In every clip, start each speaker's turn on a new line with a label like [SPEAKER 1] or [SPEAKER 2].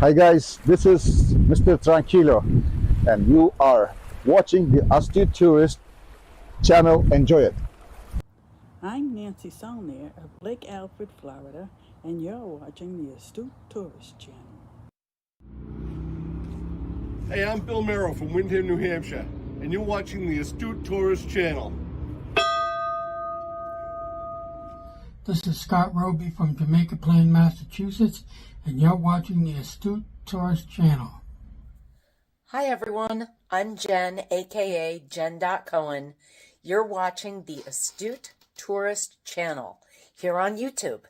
[SPEAKER 1] Hi guys, this is Mr. Tranquilo and you are watching the Astute Tourist channel. Enjoy it.
[SPEAKER 2] I'm Nancy Saulnier of Lake Alfred, Florida, and you're watching the Astute Tourist channel.
[SPEAKER 3] Hey, I'm Bill Merrill from Windham, New Hampshire, and you're watching the Astute Tourist channel.
[SPEAKER 4] This is Scott Roby from Jamaica Plain, Massachusetts, and you're watching the Astute Tourist channel.
[SPEAKER 5] Hi everyone, I'm Jen, aka Jen.Cohen. You're watching the Astute Tourist channel here on YouTube.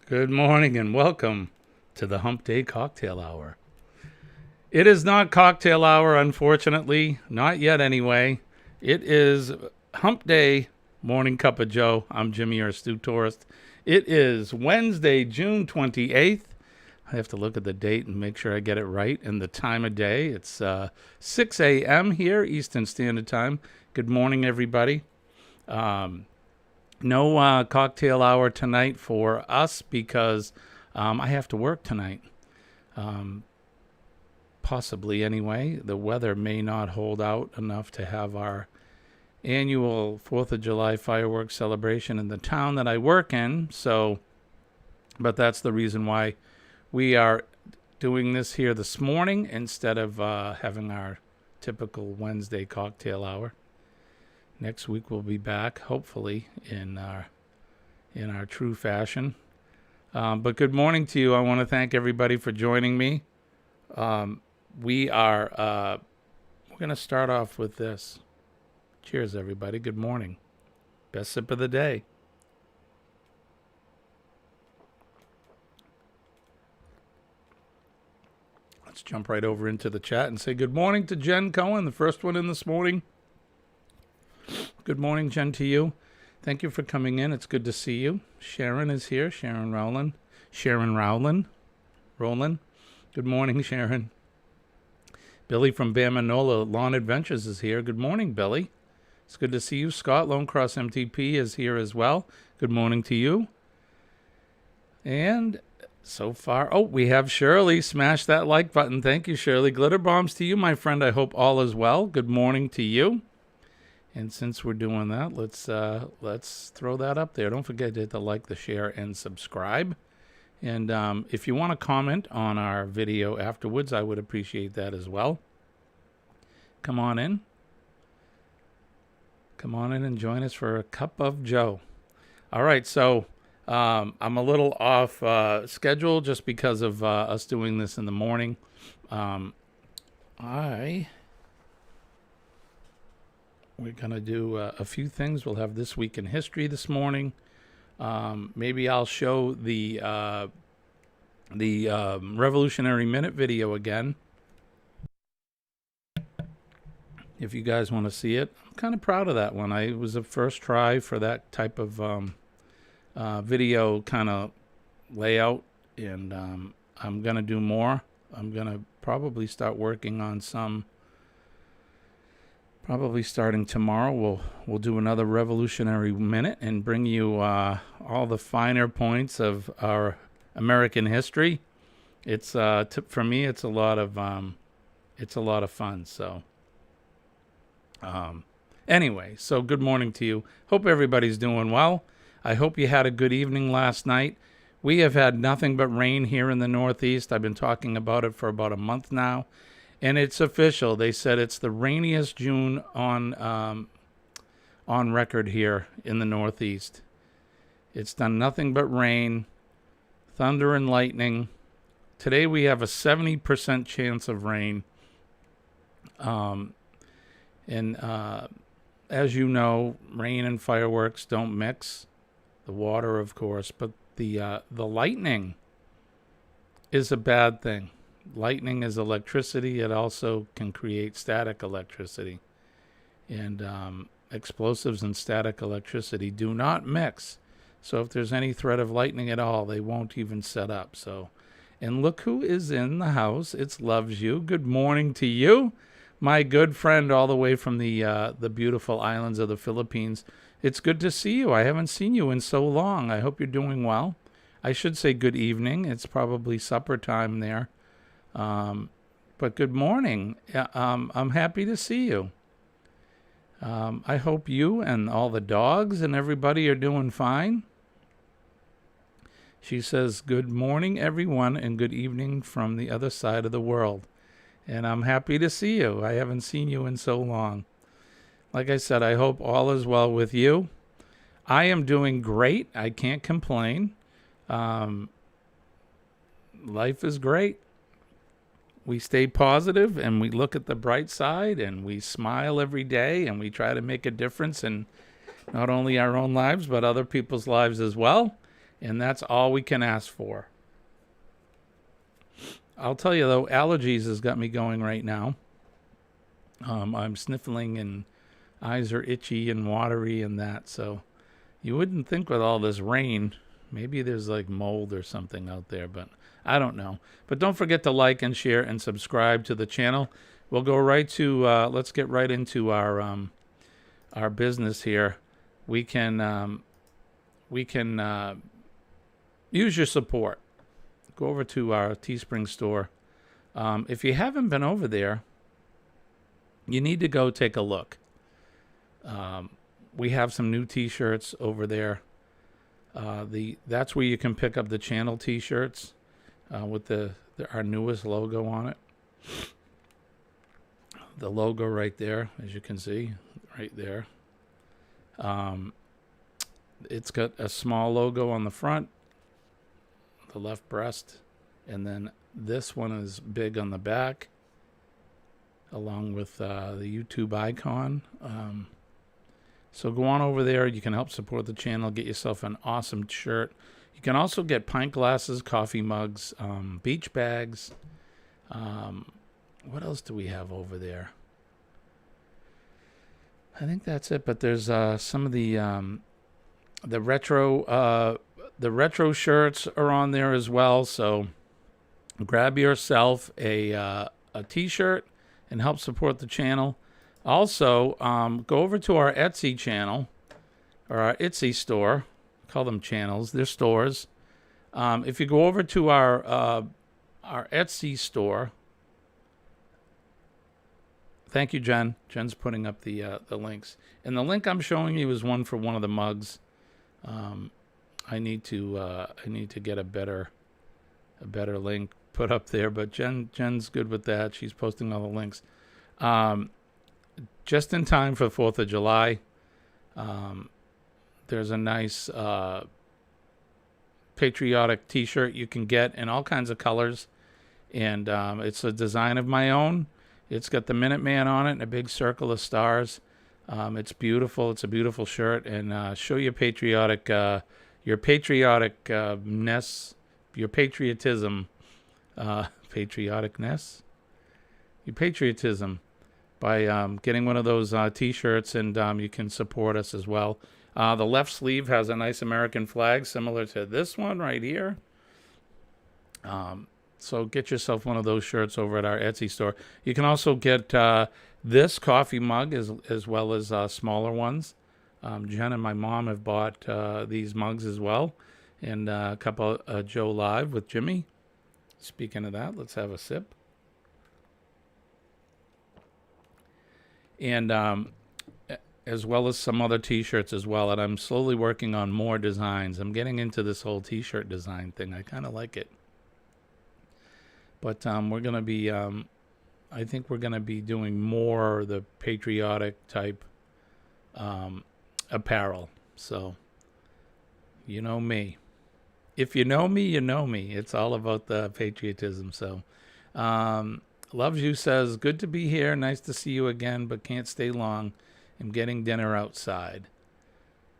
[SPEAKER 6] Good morning and welcome to the Hump Day Cocktail Hour. It is not cocktail hour, unfortunately. Not yet, anyway. It is Hump Day Morning Cup of Joe. I'm Jimmy, your astute tourist. It is Wednesday, June 28th. I have to look at the date and make sure I get it right and the time of day. It's 6 a.m. here, Eastern Standard Time. Good morning, everybody. No cocktail hour tonight for us because I have to work tonight. Possibly anyway. The weather may not hold out enough to have our annual 4th of July fireworks celebration in the town that I work in. But that's the reason why we are doing this here this morning instead of having our typical Wednesday cocktail hour. Next week we'll be back, hopefully, in our true fashion. But good morning to you. I want to thank everybody for joining me. We're going to start off with this. Cheers, everybody. Good morning. Best sip of the day. Let's jump right over into the chat and say good morning to Jen Cohen, the first one in this morning. Good morning, Jen, to you. Thank you for coming in. It's good to see you. Sharon is here. Sharon Rowland. Good morning, Sharon. Billy from Bamanola Lawn Adventures is here. Good morning, Billy. It's good to see you. Scott Lone Cross MTP is here as well. Good morning to you. And so far, we have Shirley. Smash that like button. Thank you, Shirley. Glitter bombs to you, my friend. I hope all is well. Good morning to you. And since we're doing that, let's throw that up there. Don't forget to hit the like, the share, and subscribe. And if you want to comment on our video afterwards, I would appreciate that as well. Come on in. Come on in and join us for a cup of Joe. All right, so I'm a little off schedule just because of us doing this in the morning. We're going to do a few things. We'll have This Week in History this morning. Maybe I'll show the Revolutionary Minute video again. If you guys want to see it. I'm kind of proud of that one. It was a first try for that type of video kind of layout. And I'm going to do more. I'm going to probably start working on some. Probably starting tomorrow, we'll do another Revolutionary Minute and bring you all the finer points of our American history. It's for me, it's a lot of fun. So Anyway, so good morning to you. Hope everybody's doing well. I hope you had a good evening last night. We have had nothing but rain here in the Northeast. I've been talking about it for about a month now, and it's official. They said it's the rainiest June on record here in the Northeast. It's done nothing but rain, thunder and lightning. Today we have a 70% chance of rain. As you know, rain and fireworks don't mix. The water, of course, but the lightning is a bad thing. Lightning is electricity. It also can create static electricity. And explosives and static electricity do not mix. So if there's any threat of lightning at all, they won't even set up. So, and look who is in the house. It's Loves You. Good morning to you, my good friend, all the way from the beautiful islands of the Philippines. It's good to see you. I haven't seen you in so long. I hope you're doing well. I should say good evening. It's probably supper time there. But good morning. I'm happy to see you. I hope you and all the dogs and everybody are doing fine. She says, good morning, everyone, and good evening from the other side of the world. And I'm happy to see you. I haven't seen you in so long. Like I said, I hope all is well with you. I am doing great. I can't complain. Life is great. We stay positive and we look at the bright side and we smile every day and we try to make a difference in not only our own lives but other people's lives as well. And that's all we can ask for. I'll tell you though, allergies has got me going right now. I'm sniffling and eyes are itchy and watery and that. So you wouldn't think with all this rain, maybe there's like mold or something out there, but I don't know. But don't forget to like and share and subscribe to the channel. We'll go right to, let's get right into our business here. We can use your support. Go over to our Teespring store. If you haven't been over there, you need to go take a look. We have some new t-shirts over there. That's where you can pick up the channel t-shirts with our newest logo on it. The logo right there, as you can see, right there. It's got a small logo on the front, the left breast, and then this one is big on the back, along with the YouTube icon. So go on over there. You can help support the channel. Get yourself an awesome shirt. You can also get pint glasses, coffee mugs, beach bags. What else do we have over there? I think that's it. But there's some of the retro shirts are on there as well. So grab yourself a t-shirt and help support the channel. Also, go over to our Etsy channel or our Etsy store. Call them channels. They're stores. If you go over to our Etsy store, thank you, Jen. Jen's putting up the links, and the link I'm showing you is one for one of the mugs. I need to get a better link put up there, but Jen's good with that. She's posting all the links. Just in time for 4th of July. There's a nice patriotic t-shirt you can get in all kinds of colors. And it's a design of my own. It's got the Minuteman on it and a big circle of stars. It's beautiful. It's a beautiful shirt. And show your patrioticness, your patriotism, your patriotism by getting one of those t-shirts, and you can support us as well. The left sleeve has a nice American flag similar to this one right here. So get yourself one of those shirts over at our Etsy store. You can also get this coffee mug as well as smaller ones. Jen and my mom have bought these mugs as well. And a couple Joe Live with Jimmy. Speaking of that, let's have a sip. And as well as some other t-shirts as well. And I'm slowly working on more designs. I'm getting into this whole t-shirt design thing. I kind of like it. But we're going to be, I think we're going to be doing more the patriotic type apparel. So, you know me. If you know me, you know me. It's all about the patriotism. So, Loves You says, good to be here. Nice to see you again, but can't stay long. I'm getting dinner outside.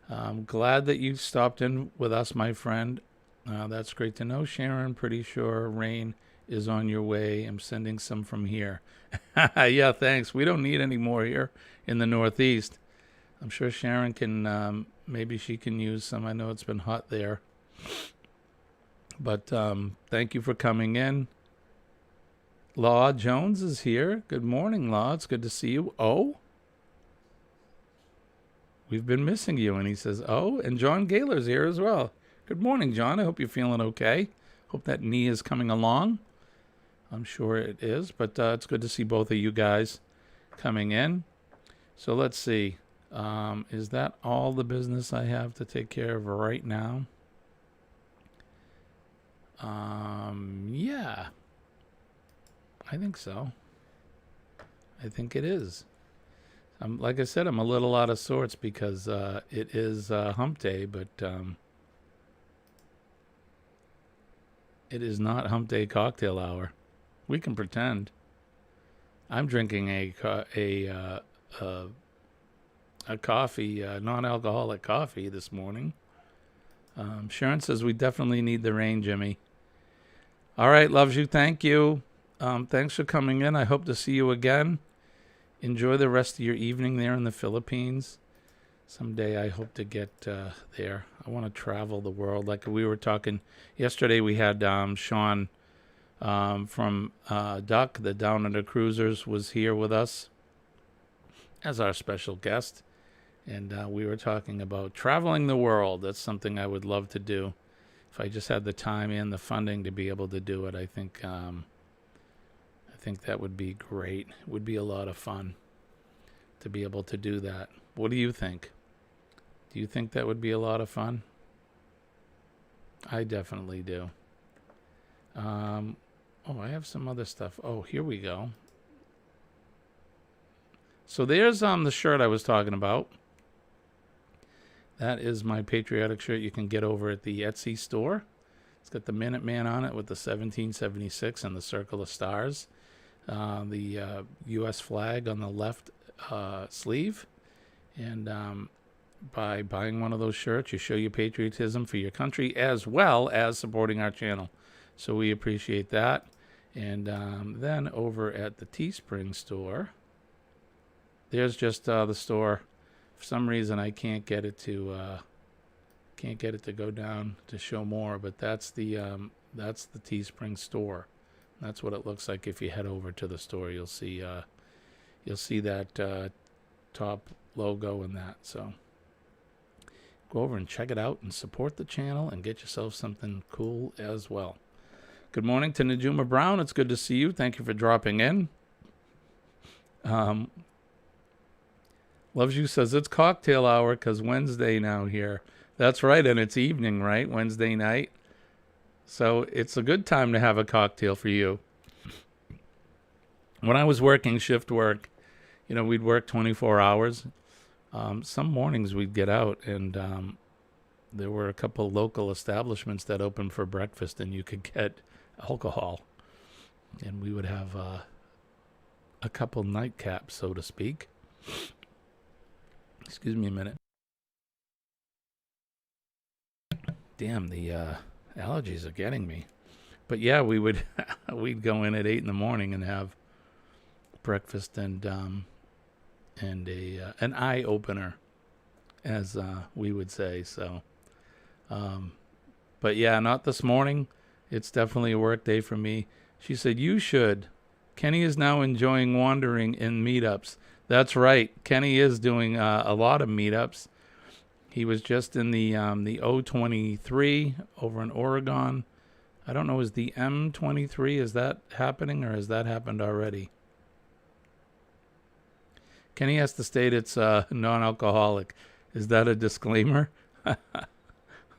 [SPEAKER 6] I'm glad that you stopped in with us, my friend. That's great to know, Sharon. Pretty sure rain is on your way. I'm sending some from here. Yeah, thanks. We don't need any more here in the Northeast. I'm sure Sharon can, maybe she can use some. I know it's been hot there. But thank you for coming in. Law Jones is here. Good morning, Law. It's good to see you. Oh, we've been missing you. And he says, oh, and John Gaylor's here as well. Good morning, John. I hope you're feeling okay. Hope that knee is coming along. I'm sure it is, but it's good to see both of you guys coming in. So let's see. Is that all the business I have to take care of right now? Yeah. I think so. I think it is. Like I said, I'm a little out of sorts because it is hump day, but it is not hump day cocktail hour. We can pretend. I'm drinking a coffee, non-alcoholic coffee this morning. Sharon says we definitely need the rain, Jimmy. All right, Loves You. Thank you. Thanks for coming in. I hope to see you again. Enjoy the rest of your evening there in the Philippines. Someday I hope to get there. I want to travel the world. Like we were talking yesterday, we had Sean from Duck, the Down Under Cruisers, was here with us as our special guest. And we were talking about traveling the world. That's something I would love to do. If I just had the time and the funding to be able to do it, I think that would be great. It would be a lot of fun to be able to do that. What do you think? Do you think that would be a lot of fun? I definitely do. Oh, I have some other stuff. Oh, here we go. So there's the shirt I was talking about. That is my patriotic shirt you can get over at the Etsy store. It's got the Minuteman on it with the 1776 and the circle of stars. The U.S. flag on the left sleeve. And by buying one of those shirts, you show your patriotism for your country as well as supporting our channel. So we appreciate that. And then over at the Teespring store, there's just the store. For some reason, I can't get it to go down to show more. But that's the Teespring store. That's what it looks like if you head over to the store. You'll see that top logo and that. So go over and check it out and support the channel and get yourself something cool as well. Good morning to Najuma Brown. It's good to see you. Thank you for dropping in. Loves You says it's cocktail hour because Wednesday now here. That's right, and it's evening, right? Wednesday night. So it's a good time to have a cocktail for you. When I was working shift work, we'd work 24 hours. Some mornings we'd get out, and there were a couple local establishments that opened for breakfast, and you could get alcohol. And we would have a couple nightcaps, so to speak. Excuse me a minute. Damn, the allergies are getting me. But yeah, we'd go in at 8 in the morning and have breakfast and an eye opener, as we would say. So, but yeah, not this morning. It's definitely a work day for me. She said, you should. Kenny is now enjoying wandering in meetups. That's right. Kenny is doing a lot of meetups. He was just in the O23 over in Oregon. I don't know, is the M23, is that happening or has that happened already? Kenny has to state it's non-alcoholic. Is that a disclaimer?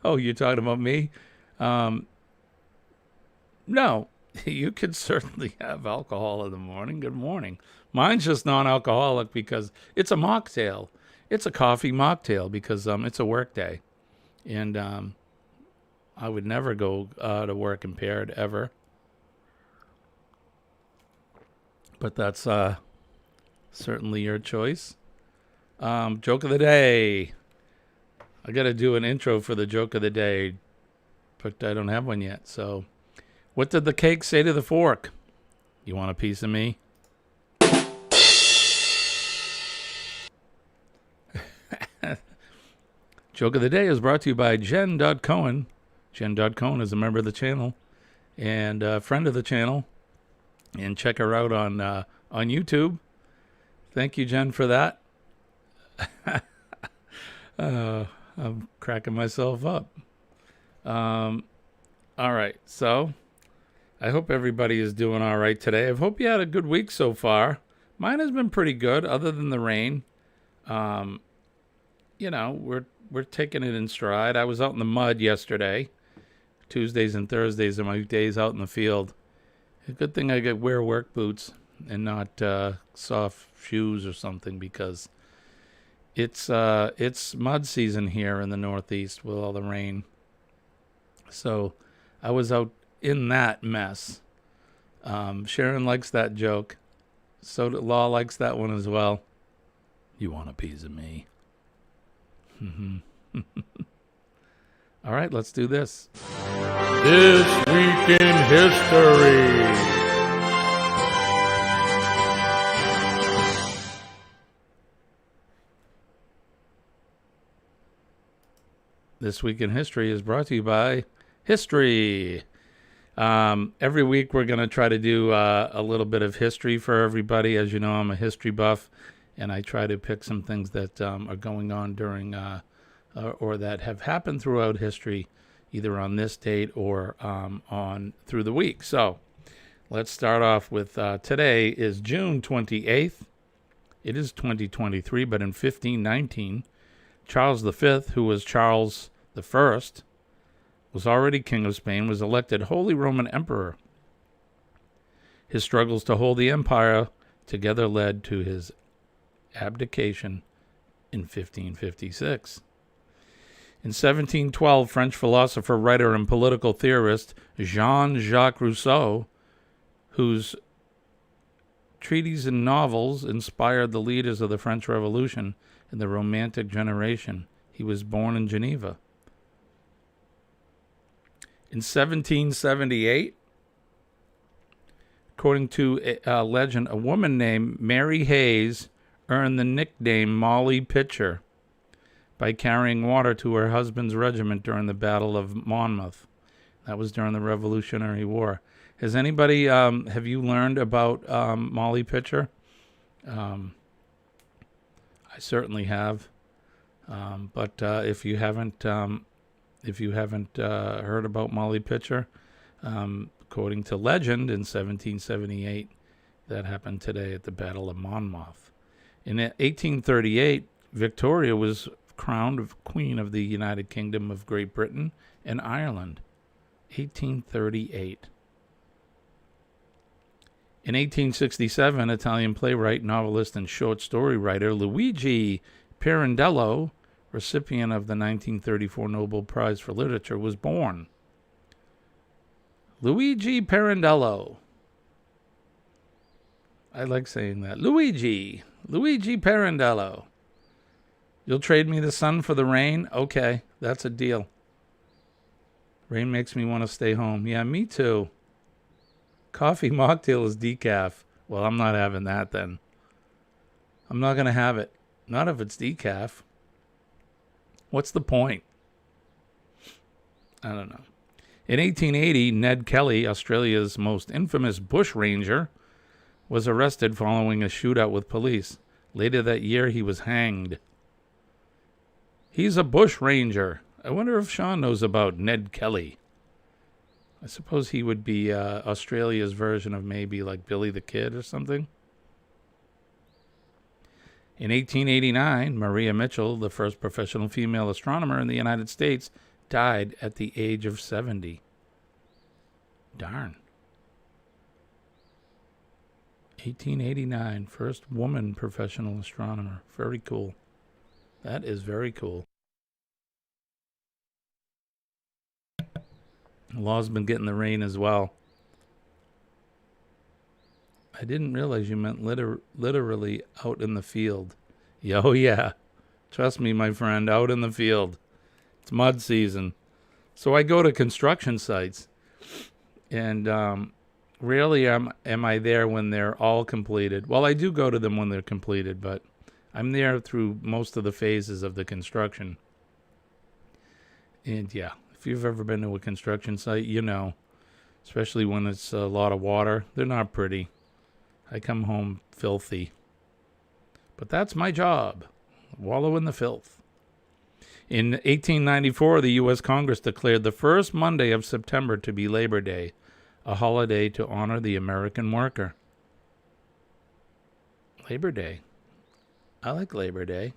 [SPEAKER 6] Oh, you're talking about me? No, you could certainly have alcohol in the morning. Good morning. Mine's just non-alcoholic because it's a mocktail. It's a coffee mocktail because it's a work day. And I would never go to work impaired, ever. But that's certainly your choice. Joke of the day. I got to do an intro for the joke of the day, but I don't have one yet. So, what did the cake say to the fork? You want a piece of me? Joke of the day is brought to you by Jen.Cohen. Jen.Cohen is a member of the channel and a friend of the channel. And check her out on YouTube. Thank you, Jen, for that. I'm cracking myself up. All right, so I hope everybody is doing all right today. I hope you had a good week so far. Mine has been pretty good, other than the rain. You know, we're taking it in stride. I was out in the mud yesterday. Tuesdays and Thursdays are my days out in the field. A good thing I could wear work boots and not soft shoes or something, because it's mud season here in the Northeast with all the rain. So I was out in that mess. Sharon likes that joke. So Law likes that one as well. You want a piece of me? All right, let's do this. This Week in History. This Week in History is brought to you by History. Every week we're going to try to do a little bit of history for everybody. As you know, I'm a history buff, and I try to pick some things that are going on during or that have happened throughout history, either on this date or on through the week. So let's start off with today is June 28th. It is 2023, but in 1519, Charles V, who was Charles I, was already King of Spain, was elected Holy Roman Emperor. His struggles to hold the empire together led to his abdication in 1556. In 1712, French philosopher, writer, and political theorist Jean-Jacques Rousseau, whose treatises and novels inspired the leaders of the French Revolution and the Romantic generation, he was born in Geneva. In 1778, according to a legend, a woman named Mary Hayes earned the nickname Molly Pitcher by carrying water to her husband's regiment during the Battle of Monmouth. That was during the Revolutionary War. Has anybody, have you learned about Molly Pitcher? I certainly have. But if you haven't heard about Molly Pitcher, according to legend, in 1778, that happened today at the Battle of Monmouth. In 1838, Victoria was crowned Queen of the United Kingdom of Great Britain and Ireland. 1838. In 1867, Italian playwright, novelist, and short story writer Luigi Pirandello, recipient of the 1934 Nobel Prize for Literature, was born. Luigi Pirandello. I like saying that. Luigi Pirandello. You'll trade me the sun for the rain? Okay, that's a deal. Rain makes me want to stay home. Yeah, me too. Coffee mocktail is decaf. Well, I'm not having that then. I'm not going to have it. Not if it's decaf. What's the point? I don't know. In 1880, Ned Kelly, Australia's most infamous bushranger, was arrested following a shootout with police. Later that year, he was hanged. He's a bushranger. I wonder if Sean knows about Ned Kelly. I suppose he would be Australia's version of maybe like Billy the Kid or something. In 1889, Maria Mitchell, the first professional female astronomer in the United States, died at the age of 70. Darn. 1889, first woman professional astronomer. Very cool. That is very cool. Law's been getting the rain as well. I didn't realize you meant literally out in the field. Oh, yeah. Trust me, my friend, out in the field. It's mud season. So I go to construction sites, and rarely am I there when they're all completed. Well, I do go to them when they're completed, but I'm there through most of the phases of the construction. And yeah, if you've ever been to a construction site, you know, especially when it's a lot of water, they're not pretty. I come home filthy. But that's my job, wallow in the filth. In 1894, the U.S. Congress declared the first Monday of September to be Labor Day, a holiday to honor the American worker. Labor Day. I like Labor Day.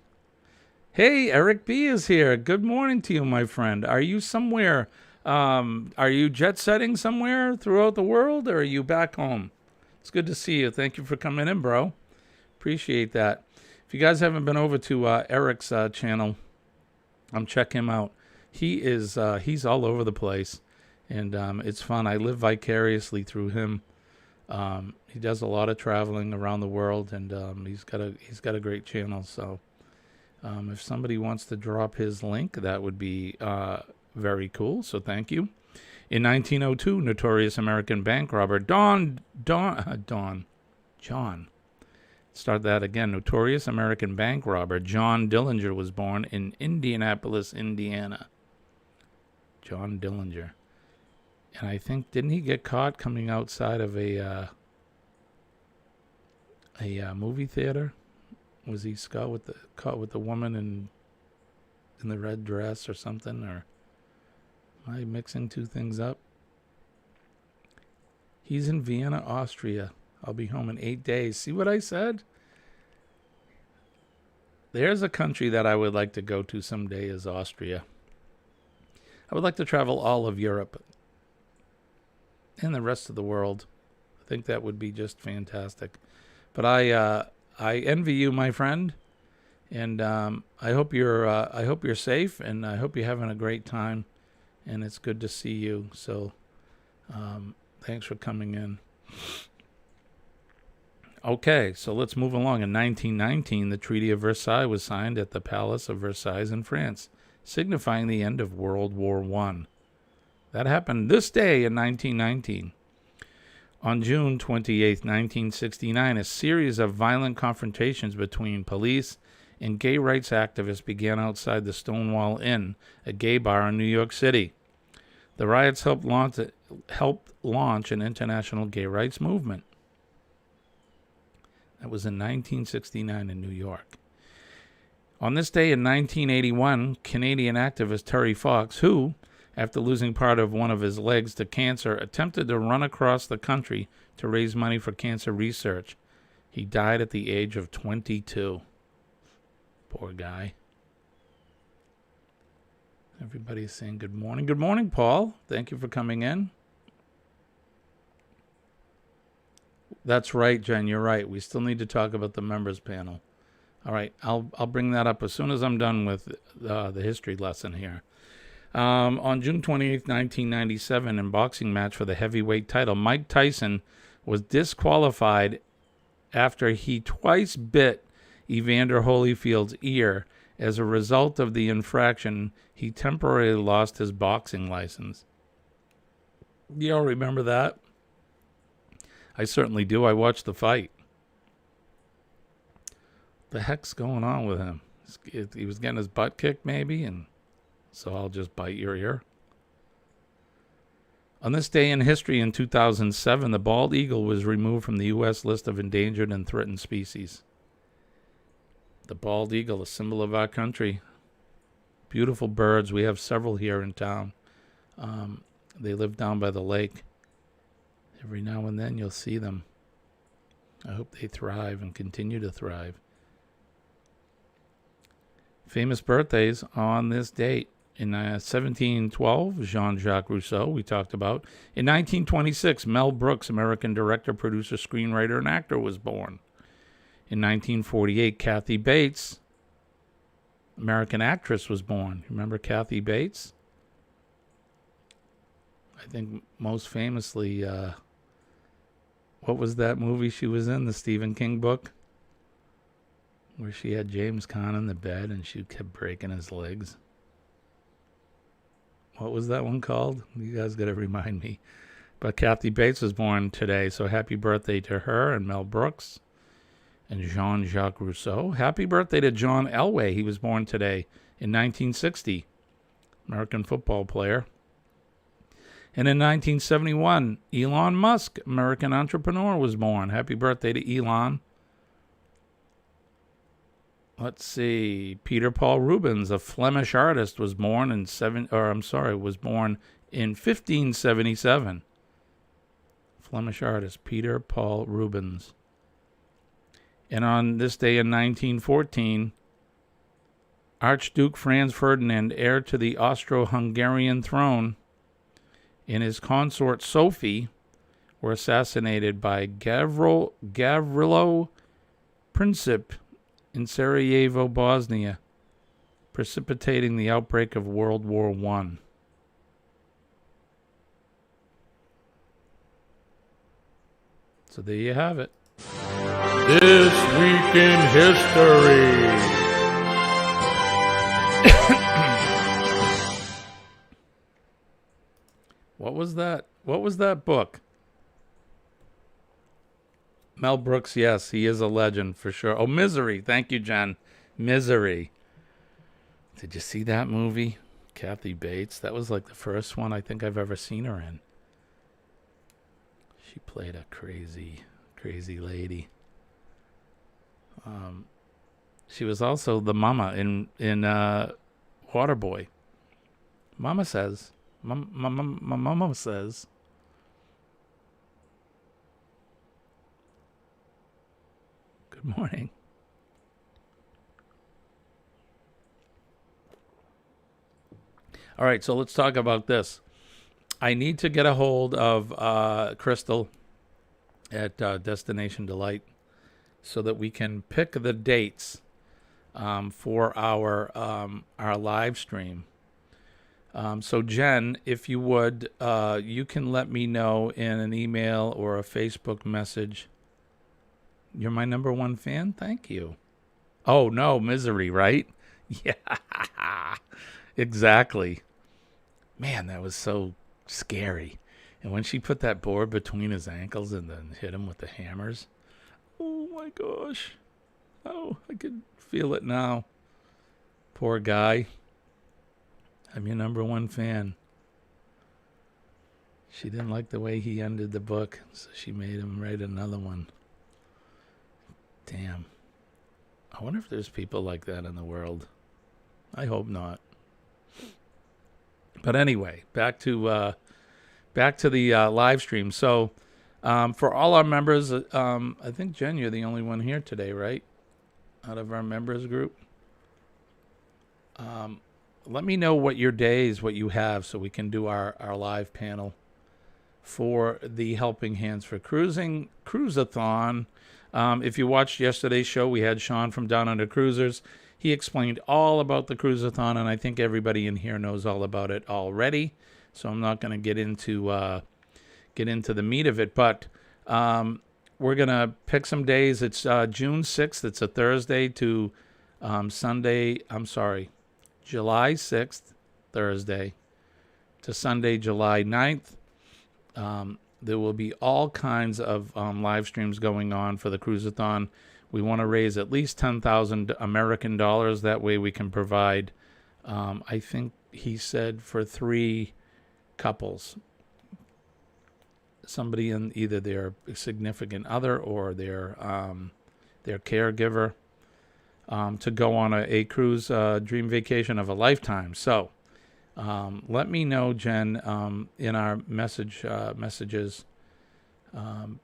[SPEAKER 6] Hey, Eric B. is here. Good morning to you, my friend. Are you somewhere? Are you jet-setting somewhere throughout the world, or are you back home? It's good to see you. Thank you for coming in, bro. Appreciate that. If you guys haven't been over to Eric's channel, check him out. He's all over the place, and it's fun. I live vicariously through him. He does a lot of traveling around the world, and he's got a great channel. So if somebody wants to drop his link, that would be very cool. So thank you. In 1902, notorious American bank robber John. Start that again. Notorious American bank robber John Dillinger was born in Indianapolis, Indiana. John Dillinger. And I think, didn't he get caught coming outside of a movie theater? Was he caught with the woman in the red dress or something? Or am I mixing two things up? He's in Vienna, Austria. I'll be home in 8 days. See what I said? There's a country that I would like to go to someday, is Austria. I would like to travel all of Europe and the rest of the world. I think that would be just fantastic. But I envy you, my friend, and I hope you're safe, and I hope you're having a great time, and it's good to see you. So thanks for coming in. Okay, so let's move along. In 1919, the Treaty of Versailles was signed at the Palace of Versailles in France, signifying the end of World War I. That happened this day in 1919. On June 28, 1969, a series of violent confrontations between police and gay rights activists began outside the Stonewall Inn, a gay bar in New York City. The riots helped launch an international gay rights movement. That was in 1969 in New York. On this day in 1981, Canadian activist Terry Fox, who, after losing part of one of his legs to cancer, attempted to run across the country to raise money for cancer research. He died at the age of 22. Poor guy. Everybody's saying good morning. Good morning, Paul. Thank you for coming in. That's right, Jen. You're right. We still need to talk about the members panel. All right. I'll bring that up as soon as I'm done with the history lesson here. On June 28, 1997, in boxing match for the heavyweight title, Mike Tyson was disqualified after he twice bit Evander Holyfield's ear. As a result of the infraction, he temporarily lost his boxing license. You all remember that? I certainly do. I watched the fight. The heck's going on with him? He was getting his butt kicked, maybe, and so I'll just bite your ear. On this day in history in 2007, the bald eagle was removed from the U.S. list of endangered and threatened species. The bald eagle, a symbol of our country. Beautiful birds. We have several here in town. They live down by the lake. Every now and then you'll see them. I hope they thrive and continue to thrive. famous birthdays on this date. In 1712, Jean-Jacques Rousseau, we talked about. In 1926, Mel Brooks, American director, producer, screenwriter, and actor, was born. In 1948, Kathy Bates, American actress, was born. Remember Kathy Bates? I think most famously, what was that movie she was in, the Stephen King book? Where she had James Caan in the bed and she kept breaking his legs. What was that one called? You guys got to remind me. But Kathy Bates was born today, so happy birthday to her and Mel Brooks and Jean-Jacques Rousseau. Happy birthday to John Elway. He was born today in 1960. American football player. And in 1971, Elon Musk, American entrepreneur, was born. Happy birthday to Elon. Let's see. Peter Paul Rubens, a Flemish artist, was born in 1577. Flemish artist Peter Paul Rubens. And on this day in 1914, Archduke Franz Ferdinand, heir to the Austro-Hungarian throne, and his consort Sophie were assassinated by Gavrilo Princip in Sarajevo, Bosnia, precipitating the outbreak of World War I. So there you have it. This Week in History. What was that? What was that book? Mel Brooks, yes, he is a legend for sure. Oh, Misery. Thank you, Jen. Misery. Did you see that movie? Kathy Bates. That was like the first one I think I've ever seen her in. She played a crazy, crazy lady. She was also the mama in Waterboy. Mama says. My mama says. Good morning. All right, so let's talk about this. I need to get a hold of Crystal at Destination Delight so that we can pick the dates for our live stream. So Jen, if you would, you can let me know in an email or a Facebook message. You're my number one fan? Thank you. Oh, no, Misery, right? Yeah, exactly. Man, that was so scary. And when she put that board between his ankles and then hit him with the hammers. Oh, my gosh. Oh, I can feel it now. Poor guy. I'm your number one fan. She didn't like the way he ended the book, so she made him write another one. Damn. I wonder if there's people like that in the world. I hope not. But anyway, back to the live stream. So for all our members, I think, Jen, you're the only one here today, right? Out of our members group. Let me know what your days, what you have, so we can do our live panel for the Helping Hands for Cruising Cruisathon. If you watched yesterday's show, we had Sean from Down Under Cruisers. He explained all about the Cruisathon, and I think everybody in here knows all about it already. So I'm not going to get into the meat of it, but we're going to pick some days. It's June 6th. It's a Thursday to July 6th, Thursday, to Sunday, July 9th. There will be all kinds of live streams going on for the Cruisathon. We want to raise at least 10,000 American dollars. That way we can provide, I think he said, for 3 couples. Somebody in either their significant other or their caregiver to go on a cruise dream vacation of a lifetime. So let me know, Jen, in our messages. And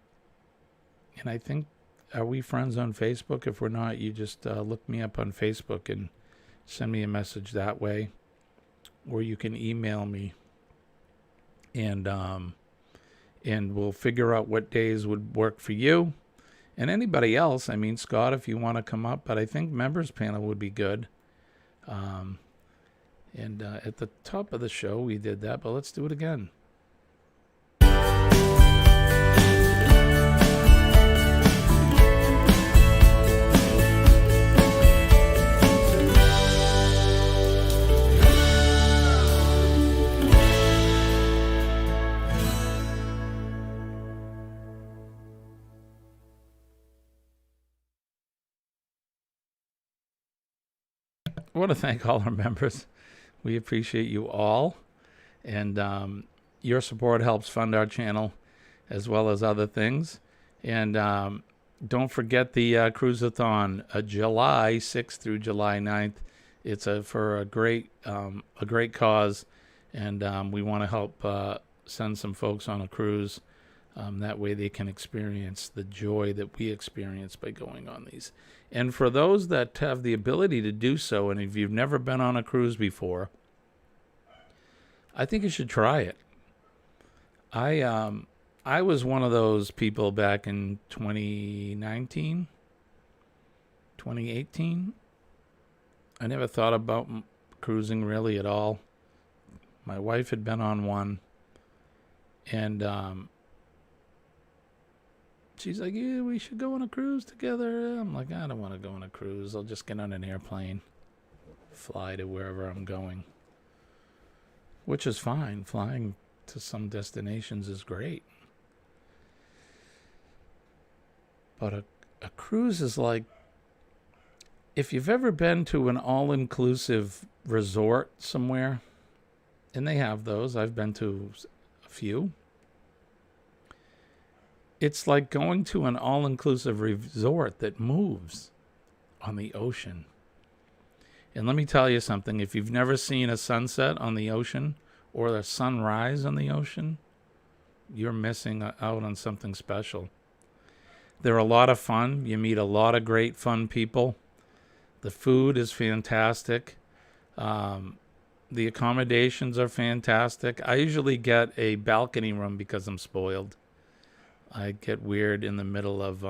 [SPEAKER 6] I think, are we friends on Facebook? If we're not, you just look me up on Facebook and send me a message that way, or you can email me, and we'll figure out what days would work for you and anybody else. I mean, Scott, if you want to come up, but I think members panel would be good. And at the top of the show, we did that, but let's do it again. I want to thank all our members. We appreciate you all. And your support helps fund our channel as well as other things. And don't forget the Cruisathon, July 6th through July 9th. It's for a great cause. And we want to help send some folks on a cruise. That way they can experience the joy that we experience by going on these. And for those that have the ability to do so, and if you've never been on a cruise before, I think you should try it. I was one of those people back in 2019, 2018. I never thought about cruising really at all. My wife had been on one, and she's like, yeah, we should go on a cruise together. I'm like, I don't want to go on a cruise. I'll just get on an airplane, fly to wherever I'm going, which is fine. Flying to some destinations is great. But a cruise is like, if you've ever been to an all-inclusive resort somewhere, and they have those, I've been to a few. It's like going to an all-inclusive resort that moves on the ocean. And let me tell you something. If you've never seen a sunset on the ocean or a sunrise on the ocean, you're missing out on something special. They're a lot of fun. You meet a lot of great fun people. The food is fantastic. The accommodations are fantastic. I usually get a balcony room because I'm spoiled. I get weird in the middle of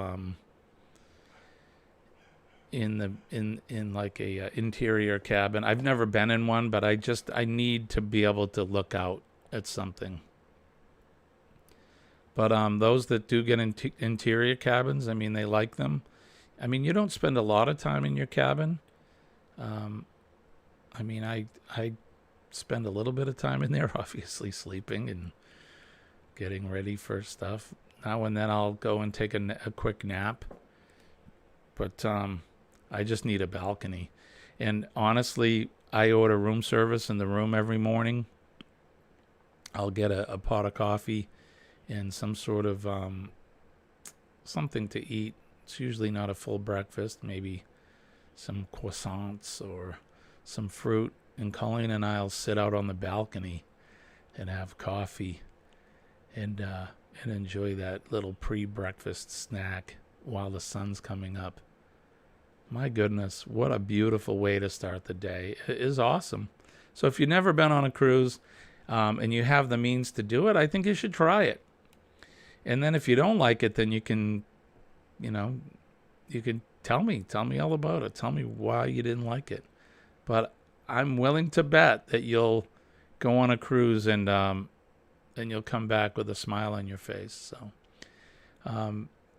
[SPEAKER 6] in like a interior cabin. I've never been in one, but I need to be able to look out at something. But those that do get interior cabins, I mean, they like them. I mean, you don't spend a lot of time in your cabin. I mean, I spend a little bit of time in there, obviously sleeping and getting ready for stuff. Now and then I'll go and take a quick nap. But I just need a balcony. And honestly, I order room service in the room every morning. I'll get a pot of coffee and some sort of something to eat. It's usually not a full breakfast, maybe some croissants or some fruit. And Colleen and I'll sit out on the balcony and have coffee and enjoy that little pre-breakfast snack while the sun's coming up. My goodness, what a beautiful way to start the day. It is awesome. So if you've never been on a cruise and you have the means to do it, I think you should try it. And then if you don't like it, then you can tell me all about it. Tell me why you didn't like it. But I'm willing to bet that you'll go on a cruise and you'll come back with a smile on your face. So,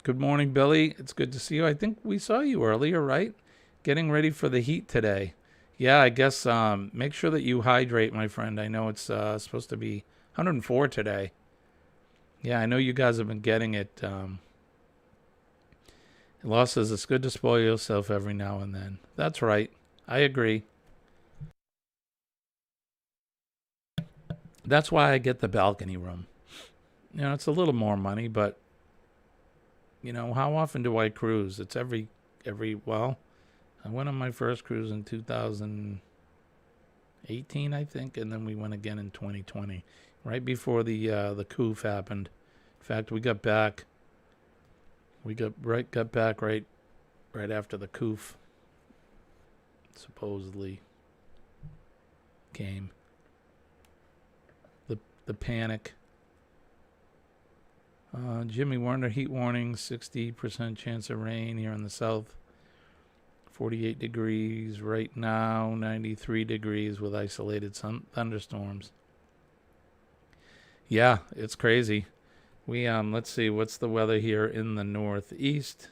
[SPEAKER 6] good morning, Billy. It's good to see you. I think we saw you earlier, right? Getting ready for the heat today. Yeah, I guess make sure that you hydrate, my friend. I know it's supposed to be 104 today. Yeah, I know you guys have been getting it. Law says it's good to spoil yourself every now and then. That's right. I agree. That's why I get the balcony room. You know, it's a little more money, but how often do I cruise? It's every well, I went on my first cruise in 2018, I think, and then we went again in 2020, right before the coof happened. In fact, we got back right after the coof, supposedly. came. The panic. Jimmy Warner, heat warning, 60% chance of rain here in the south. 48 degrees right now, 93 degrees with isolated thunderstorms. Yeah, it's crazy. We let's see, what's the weather here in the northeast?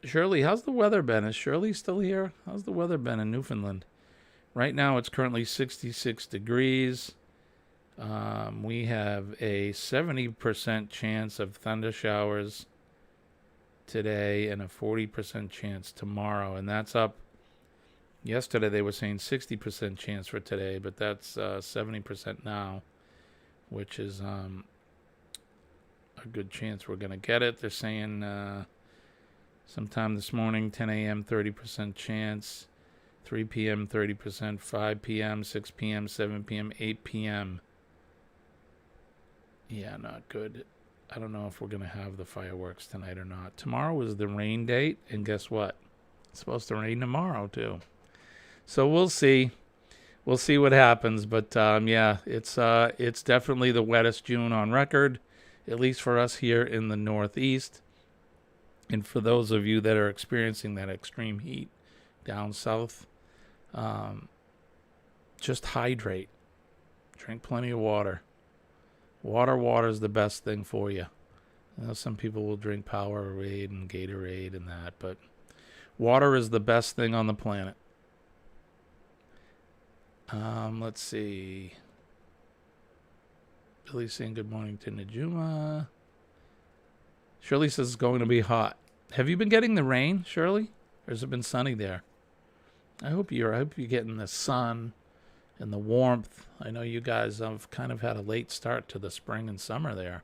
[SPEAKER 6] Shirley, how's the weather been? Is Shirley still here? How's the weather been in Newfoundland? Right now it's currently 66 degrees. We have a 70% chance of thunder showers today and a 40% chance tomorrow, and that's up. Yesterday they were saying 60% chance for today, but that's 70% now, which is a good chance we're going to get it. They're saying sometime this morning, 10 a.m., 30% chance, 3 p.m., 30%, 5 p.m., 6 p.m., 7 p.m., 8 p.m. Yeah, not good. I don't know if we're going to have the fireworks tonight or not. Tomorrow is the rain date, and guess what? It's supposed to rain tomorrow, too. So we'll see. We'll see what happens. But, yeah, it's definitely the wettest June on record, at least for us here in the Northeast. And for those of you that are experiencing that extreme heat down south, just hydrate. Drink plenty of water. Water is the best thing for you. I know some people will drink Powerade and Gatorade and that, but water is the best thing on the planet. Let's see. Billy's saying good morning to Najuma. Shirley says it's going to be hot. Have you been getting the rain, Shirley? Or has it been sunny there? I hope you're getting the sun and the warmth. I know you guys have kind of had a late start to the spring and summer there.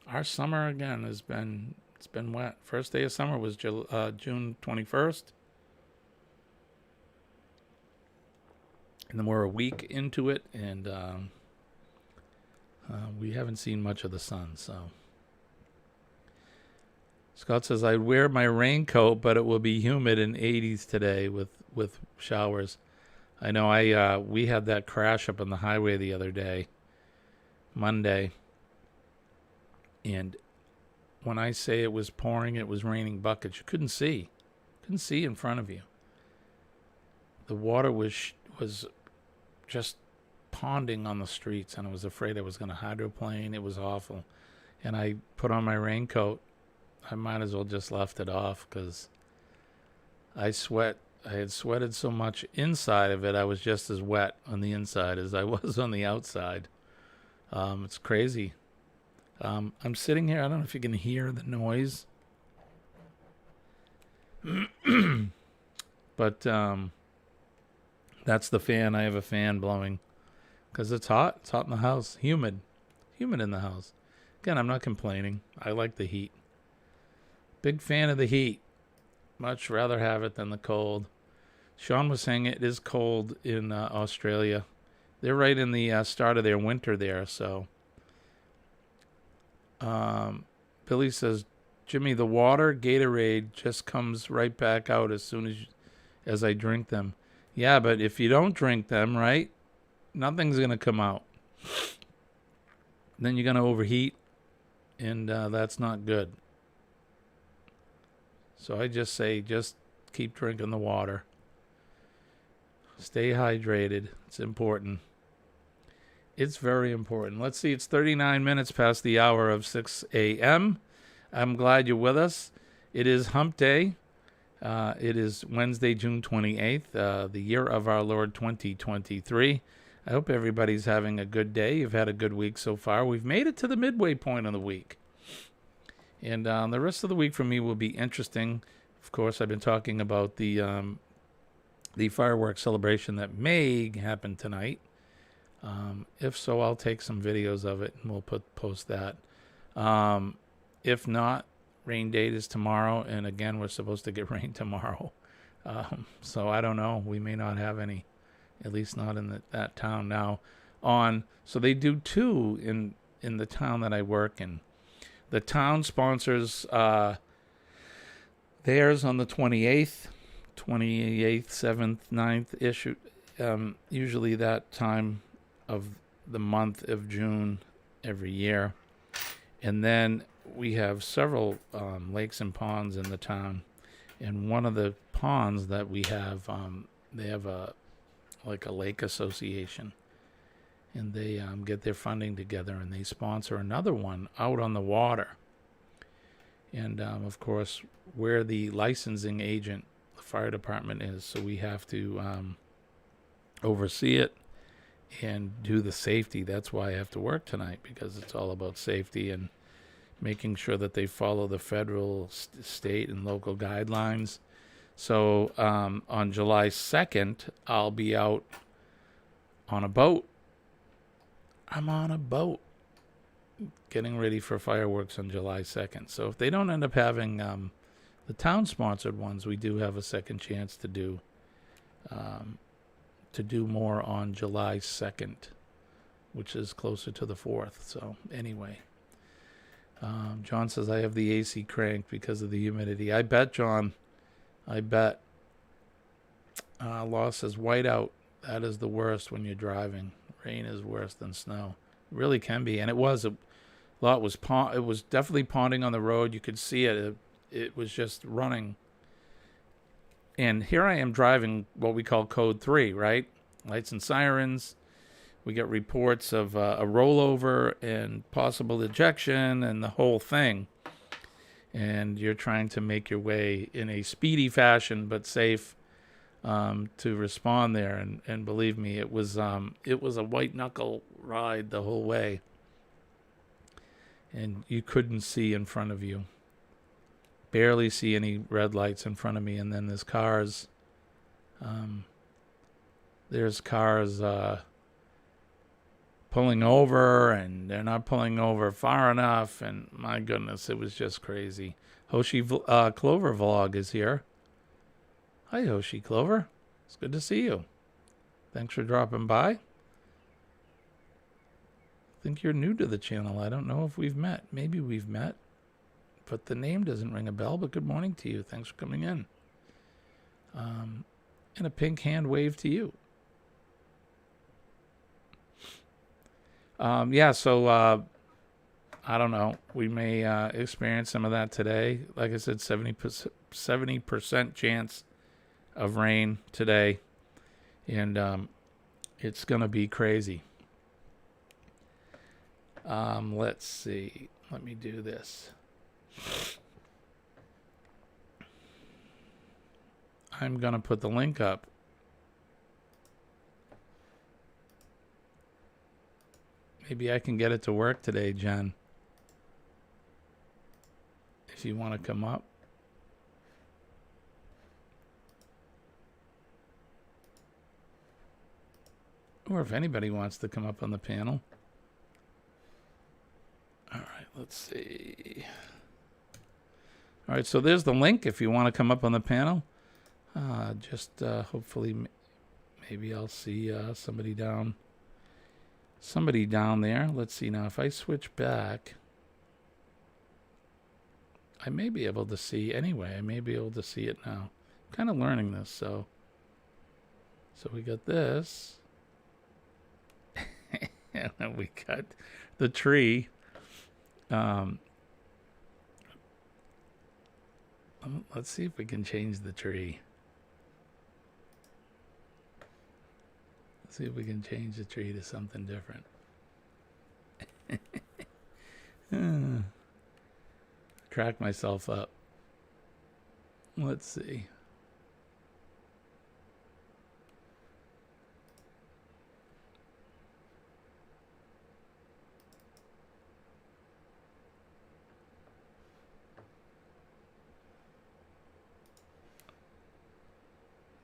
[SPEAKER 6] Our summer, again, it's been wet. First day of summer was June 21st. And then we're a week into it, and we haven't seen much of the sun, so. Scott says, I'd wear my raincoat, but it will be humid in 80s today with showers. I know we had that crash up on the highway the other day, Monday. And when I say it was pouring, it was raining buckets. You couldn't see. Couldn't see in front of you. The water was just ponding on the streets, and I was afraid I was going to hydroplane. It was awful. And I put on my raincoat. I might as well just left it off because I had sweated so much inside of it, I was just as wet on the inside as I was on the outside. It's crazy. I'm sitting here. I don't know if you can hear the noise. But that's the fan. I have a fan blowing because it's hot. It's hot in the house. Humid in the house. Again, I'm not complaining. I like the heat. Big fan of the heat. Much rather have it than the cold. Sean was saying it is cold in Australia. They're right in the start of their winter there. So Billy says, Jimmy, the water Gatorade just comes right back out as soon as I drink them. Yeah, but if you don't drink them, right, nothing's going to come out. Then you're going to overheat, and that's not good. So I just say, just keep drinking the water. Stay hydrated. It's important. It's very important. Let's see, it's 39 minutes past the hour of 6 a.m. I'm glad you're with us. It is Hump Day. It is Wednesday, June 28th, the year of our Lord 2023. I hope everybody's having a good day. You've had a good week so far. We've made it to the midway point of the week. And the rest of the week for me will be interesting. Of course, I've been talking about the fireworks celebration that may happen tonight. If so, I'll take some videos of it and we'll post that. If not, rain date is tomorrow, and again, we're supposed to get rain tomorrow. So I don't know. We may not have any, at least not in that town now. So they do two in the town that I work in. The town sponsors theirs on the 28th. 28th, 7th, 9th issue. Usually that time of the month of June every year. And then we have several lakes and ponds in the town. And one of the ponds that we have, they have a lake association. And they get their funding together and they sponsor another one out on the water. And of course, we're the licensing agent, the fire department is, so we have to oversee it and do the safety. That's why I have to work tonight, because it's all about safety and making sure that they follow the federal, state, and local guidelines. So on July 2nd, I'll be out on a boat. I'm on a boat getting ready for fireworks on July 2nd. So if they don't end up having the town-sponsored ones, we do have a second chance to do more on July 2nd, which is closer to the 4th. So anyway, John says, I have the AC cranked because of the humidity. I bet, John. I bet. Law says, whiteout. That is the worst when you're driving. Rain is worse than snow. It really can be. And it was. It was definitely ponding on the road. You could see it. It was just running. And here I am driving what we call code 3, right? Lights and sirens. We get reports of a rollover and possible ejection and the whole thing. And you're trying to make your way in a speedy fashion, but safe, to respond there. And believe me, it was a white knuckle ride the whole way. And you couldn't see in front of you. Barely see any red lights in front of me. And then there's cars pulling over, and they're not pulling over far enough, and my goodness, it was just crazy. Hoshi Clover Vlog is here. Hi, Hoshi Clover. It's good to see you. Thanks for dropping by. I think you're new to the channel. I don't know if we've met. Maybe we've met, but the name doesn't ring a bell. But good morning to you. Thanks for coming in. And a pink hand wave to you. So I don't know. We may experience some of that today. Like I said, 70% chance of rain today. And it's going to be crazy. Let's see. Let me do this. I'm going to put the link up. Maybe I can get it to work today, Jen. If you want to come up. Or if anybody wants to come up on the panel. All right, let's see. All right, so there's the link if you want to come up on the panel. Hopefully, maybe I'll see somebody down there. Let's see now. If I switch back, I may be able to see anyway. I may be able to see it now. I'm kind of learning this, so we got this. And then we got the tree. Let's see if we can change the tree. Let's see if we can change the tree to something different. Crack myself up. Let's see.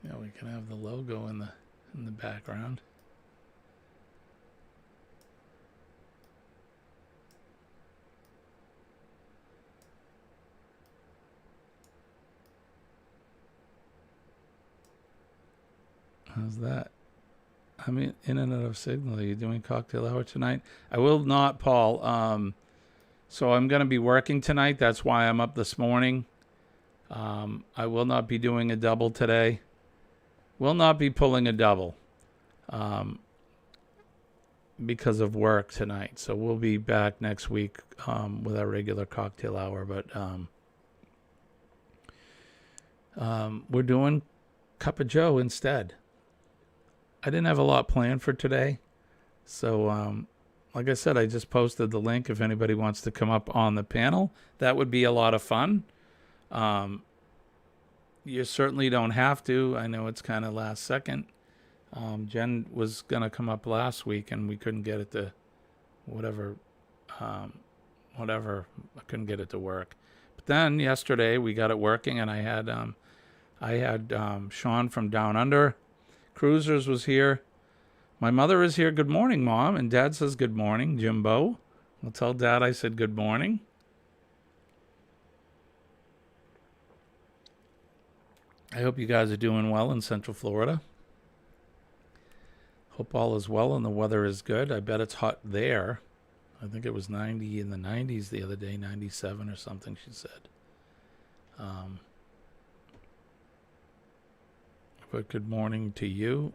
[SPEAKER 6] Yeah, we can have the logo in the background. How's that? I'm in and out of signal. Are you doing cocktail hour tonight? I will not, Paul. So I'm going to be working tonight. That's why I'm up this morning. I will not be doing a double today. Will not be pulling a double because of work tonight. So we'll be back next week with our regular cocktail hour. But we're doing Cup of Joe instead. I didn't have a lot planned for today. So like I said, I just posted the link if anybody wants to come up on the panel. That would be a lot of fun. You certainly don't have to. I know it's kind of last second. Jen was going to come up last week and we couldn't get it to whatever. I couldn't get it to work. But then yesterday we got it working, and I had Sean from Down Under Cruisers was here. My mother is here. Good morning, Mom. And Dad says good morning, Jimbo. I'll tell Dad I said good morning. I hope you guys are doing well in Central Florida. Hope all is well and the weather is good. I bet it's hot there. I think it was 90 in the 90s the other day, 97 or something, she said. But good morning to you.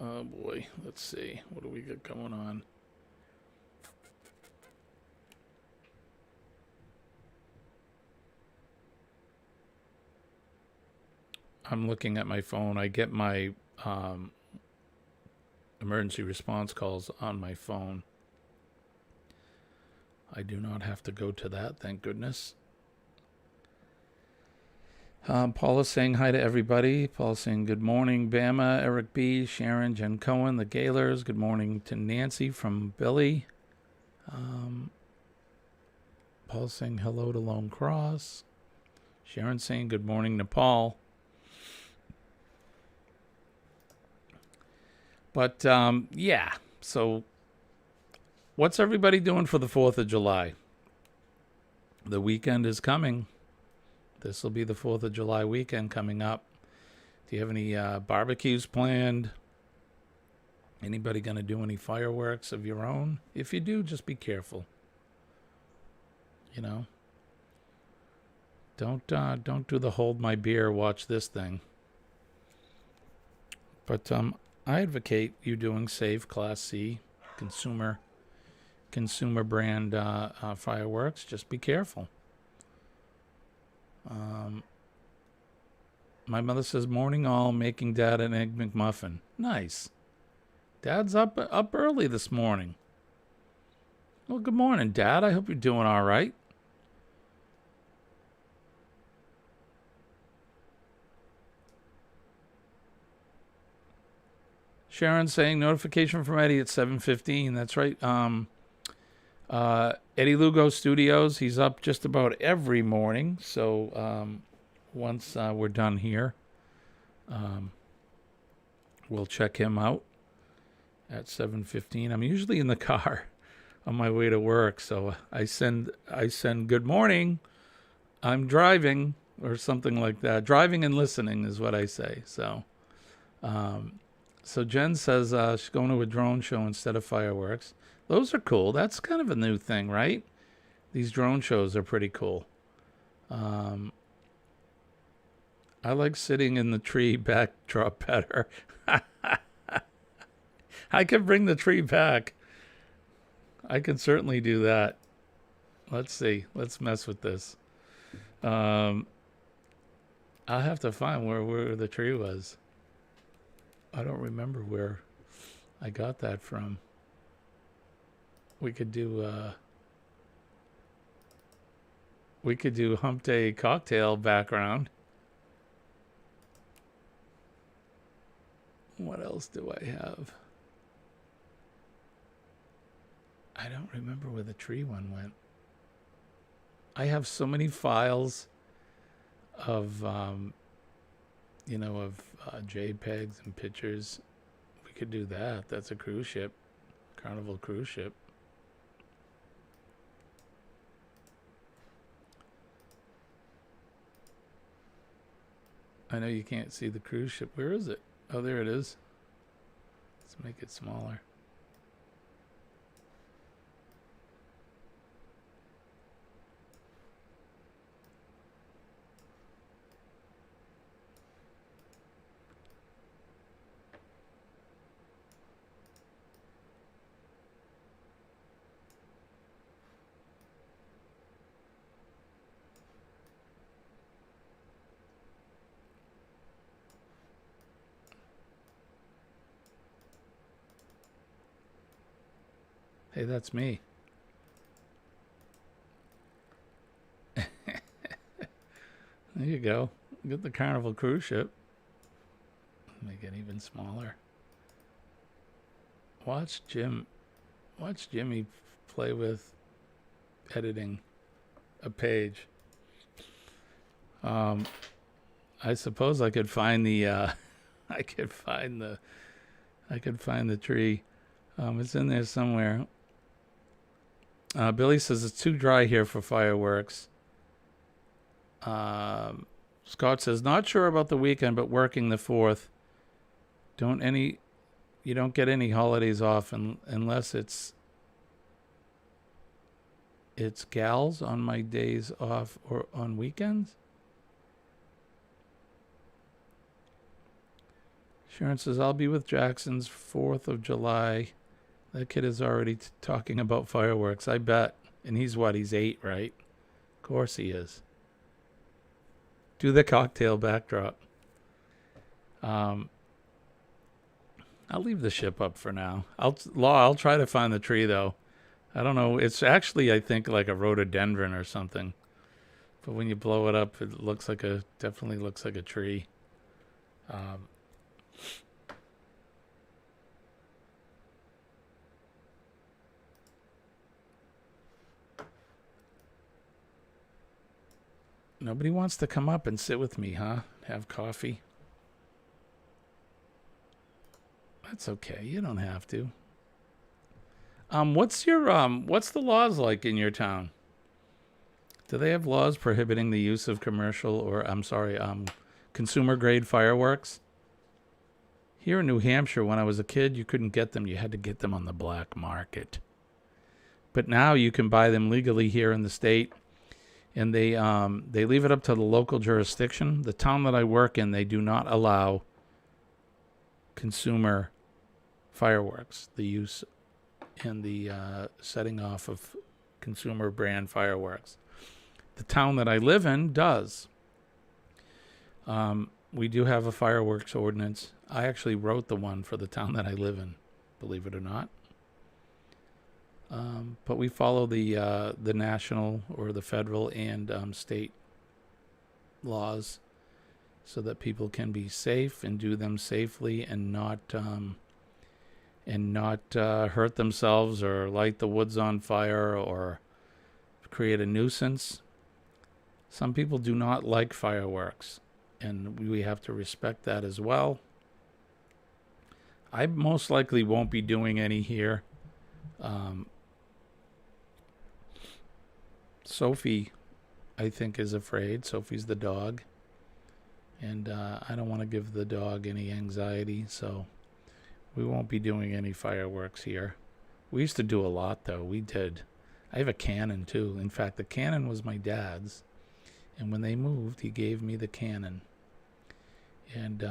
[SPEAKER 6] Oh boy, let's see. What do we got going on? I'm looking at my phone. I get my emergency response calls on my phone. I do not have to go to that, thank goodness. Paula's saying hi to everybody. Paula's saying good morning, Bama, Eric B, Sharon, Jen Cohen, the Gaylors. Good morning to Nancy from Billy. Paul's saying hello to Lone Cross. Sharon's saying good morning to Paul. But, yeah, so what's everybody doing for the 4th of July? The weekend is coming. This will be the 4th of July weekend coming up. Do you have any barbecues planned? Anybody going to do any fireworks of your own? If you do, just be careful. You know? Don't do the hold my beer, watch this thing. But I advocate you doing safe Class C consumer brand fireworks. Just be careful. My mother says morning all, making Dad an egg McMuffin. Nice. Dad's up early this morning. Well, good morning, Dad. I hope you're doing all right. Sharon saying notification from Eddie at 7:15. That's right. Eddie Lugo Studios. He's up just about every morning. So once we're done here, we'll check him out at 7:15. I'm usually in the car on my way to work, so I send good morning. I'm driving or something like that. Driving and listening is what I say. So. So Jen says she's going to a drone show instead of fireworks. Those are cool. That's kind of a new thing, right? These drone shows are pretty cool. I like sitting in the tree backdrop better. I can bring the tree back. I can certainly do that. Let's see. Let's mess with this. I'll have to find where the tree was. I don't remember where I got that from. We could do Hump Day cocktail background. What else do I have? I don't remember where the tree one went. I have so many files of JPEGs and pictures. We could do that. That's a cruise ship. Carnival cruise ship. I know you can't see the cruise ship. Where is it? Oh, there it is. Let's make it smaller. Hey, that's me. There you go. Get the Carnival cruise ship. Make it even smaller. Watch Jimmy play with editing a page. I suppose I could find the I could find the tree. It's in there somewhere. Billy says it's too dry here for fireworks. Scott says not sure about the weekend, but working the 4th. You don't get any holidays off unless it's gals on my days off or on weekends. Sharon says I'll be with Jackson's 4th of July. That kid is already talking about fireworks, I bet. And he's 8, right? Of course he is. Do the cocktail backdrop. I'll leave the ship up for now. I'll try to find the tree though. I don't know. It's actually, I think, like a rhododendron or something. But when you blow it up, it definitely looks like a tree. Nobody wants to come up and sit with me, huh? Have coffee. That's okay. You don't have to. What's the laws like in your town? Do they have laws prohibiting the use of consumer grade fireworks? Here in New Hampshire, when I was a kid, you couldn't get them. You had to get them on the black market. But now you can buy them legally here in the state. And they leave it up to the local jurisdiction. The town that I work in, they do not allow consumer fireworks, the use and the setting off of consumer brand fireworks. The town that I live in does. We do have a fireworks ordinance. I actually wrote the one for the town that I live in, believe it or not. But we follow the national or the federal and state laws so that people can be safe and do them safely and not hurt themselves or light the woods on fire or create a nuisance. Some people do not like fireworks, and we have to respect that as well. I most likely won't be doing any here. Sophie, I think, is afraid. Sophie's the dog. And I don't want to give the dog any anxiety, so we won't be doing any fireworks here. We used to do a lot, though. We did. I have a cannon, too. In fact, the cannon was my dad's. And when they moved, he gave me the cannon. And,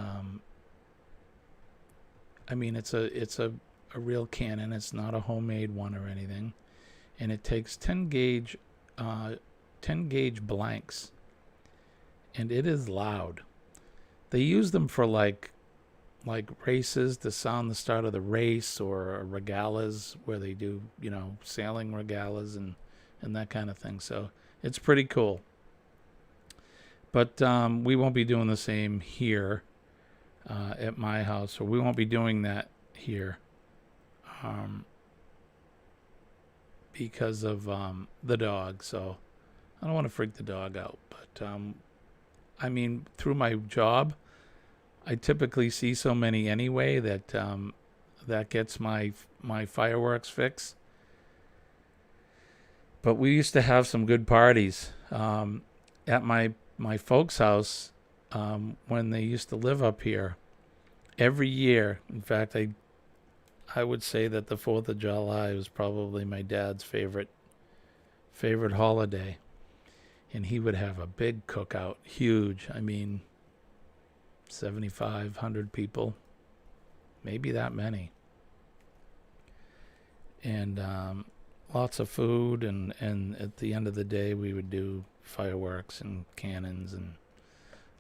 [SPEAKER 6] I mean, it's a real cannon. It's not a homemade one or anything. And it takes 10 gauge blanks, and it is loud. They use them for like races to sound the start of the race, or regalas where they do, sailing regalas and that kind of thing. So it's pretty cool. But we won't be doing the same here at my house, or we won't be doing that here. Because of the dog, so I don't want to freak the dog out. But I mean, through my job, I typically see so many anyway that that gets my fireworks fix. But we used to have some good parties at my folks' house when they used to live up here. Every year, in fact, I would say that the 4th of July was probably my dad's favorite holiday. And he would have a big cookout, huge. I mean, 7,500 people, maybe that many. And lots of food, and at the end of the day, we would do fireworks and cannons and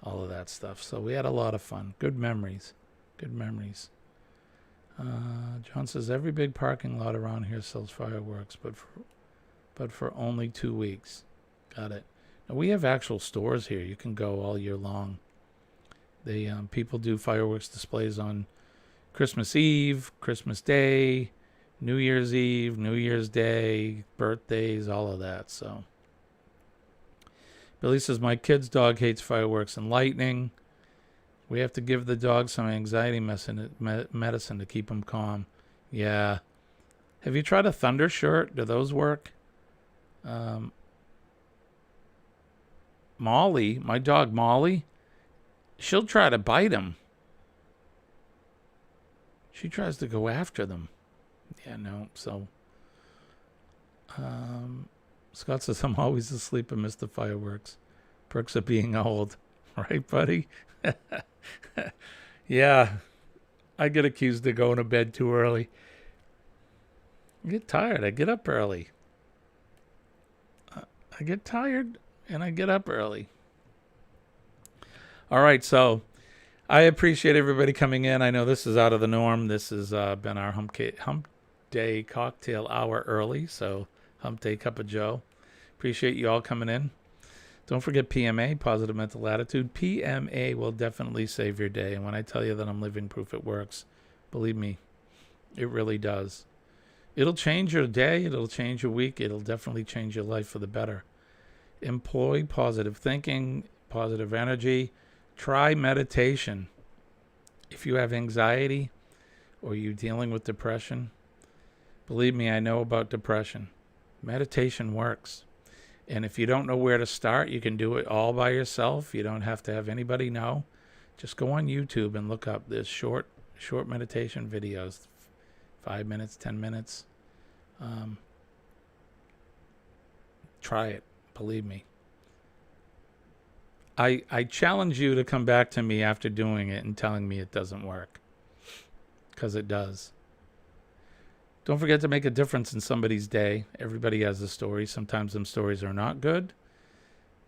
[SPEAKER 6] all of that stuff. So we had a lot of fun. Good memories. John says every big parking lot around here sells fireworks, but for only 2 weeks. Got it. Now, we have actual stores here. You can go all year long. They people do fireworks displays on Christmas Eve, Christmas Day, New Year's Eve, New Year's Day, birthdays, all of that. So Billy says my kid's dog hates fireworks and lightning. We have to give the dog some anxiety medicine to keep him calm. Yeah. Have you tried a thunder shirt? Do those work? Molly, my dog Molly, she'll try to bite him. She tries to go after them. Yeah, no. So, Scott says I'm always asleep and miss the fireworks. Perks of being old. Right, buddy? Yeah. I get accused of going to bed too early. I get tired. I get up early. I get tired and I get up early. All right, so I appreciate everybody coming in. I know this is out of the norm. This has been our Hump Day cocktail hour early, so Hump Day Cup of Joe. Appreciate you all coming in. Don't forget PMA, Positive Mental Attitude. PMA will definitely save your day. And when I tell you that I'm living proof it works, believe me, it really does. It'll change your day. It'll change your week. It'll definitely change your life for the better. Employ positive thinking, positive energy. Try meditation. If you have anxiety or you're dealing with depression, believe me, I know about depression. Meditation works. And if you don't know where to start, you can do it all by yourself. You don't have to have anybody know. Just go on YouTube and look up this short meditation videos, 5 minutes, 10 minutes. Try it. Believe me. I challenge you to come back to me after doing it and telling me it doesn't work. Because it does. Don't forget to make a difference in somebody's day. Everybody has a story. Sometimes them stories are not good.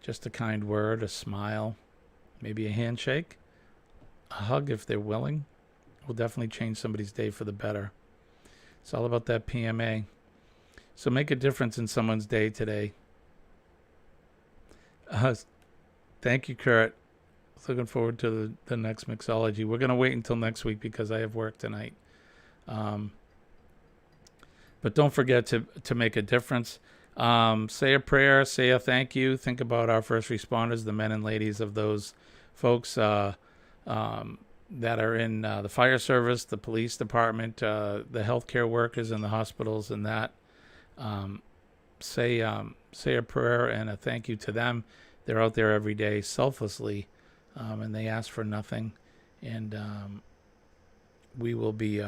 [SPEAKER 6] Just a kind word, a smile, maybe a handshake, a hug if they're willing, will definitely change somebody's day for the better. It's all about that PMA. So make a difference in someone's day today. Thank you, Kurt. Looking forward to the next mixology. We're going to wait until next week because I have work tonight. But don't forget to make a difference. Say a prayer, say a thank you. Think about our first responders, the men and ladies of those folks that are in the fire service, the police department, the healthcare workers in the hospitals and that. Say a prayer and a thank you to them. They're out there every day selflessly, and they ask for nothing. And we will be...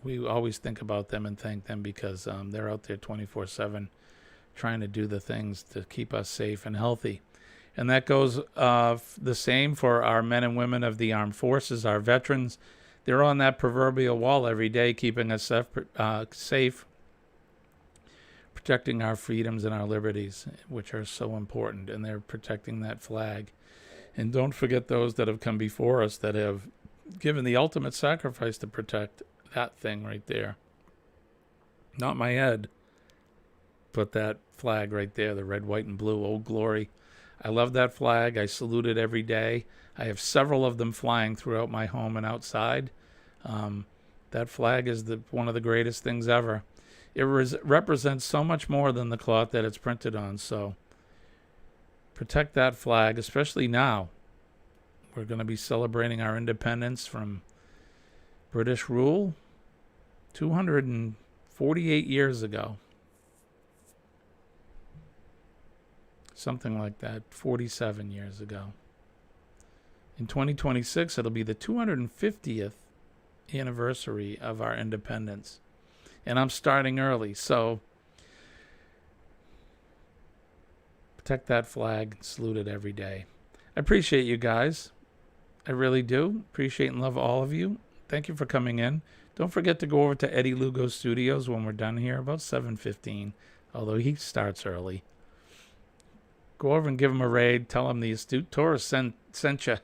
[SPEAKER 6] we always think about them and thank them because they're out there 24/7 trying to do the things to keep us safe and healthy. And that goes the same for our men and women of the armed forces, our veterans. They're on that proverbial wall every day, keeping us safe, protecting our freedoms and our liberties, which are so important. And they're protecting that flag. And don't forget those that have come before us that have given the ultimate sacrifice to protect that thing right there. Not my head, but that flag right there, the red, white, and blue, Old Glory. I love that flag. I salute it every day. I have several of them flying throughout my home and outside. That flag is one of the greatest things ever. It represents so much more than the cloth that it's printed on. So protect that flag, especially now. We're going to be celebrating our independence from British rule 248 years ago. Something like that, 47 years ago. In 2026, it'll be the 250th anniversary of our independence. And I'm starting early, so protect that flag and salute it every day. I appreciate you guys. I really do. Appreciate and love all of you. Thank you for coming in. Don't forget to go over to Eddie Lugo Studios when we're done here, about 7:15, although he starts early. Go over and give him a raid. Tell him the Astute Tourist sent you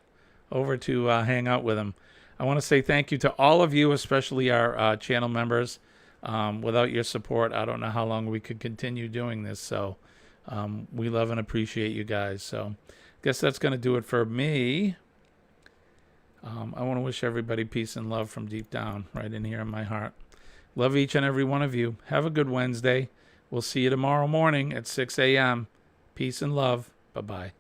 [SPEAKER 6] over to hang out with him. I want to say thank you to all of you, especially our channel members. Without your support, I don't know how long we could continue doing this. So we love and appreciate you guys. So I guess that's going to do it for me. I want to wish everybody peace and love from deep down, right in here in my heart. Love each and every one of you. Have a good Wednesday. We'll see you tomorrow morning at 6 a.m. Peace and love. Bye-bye.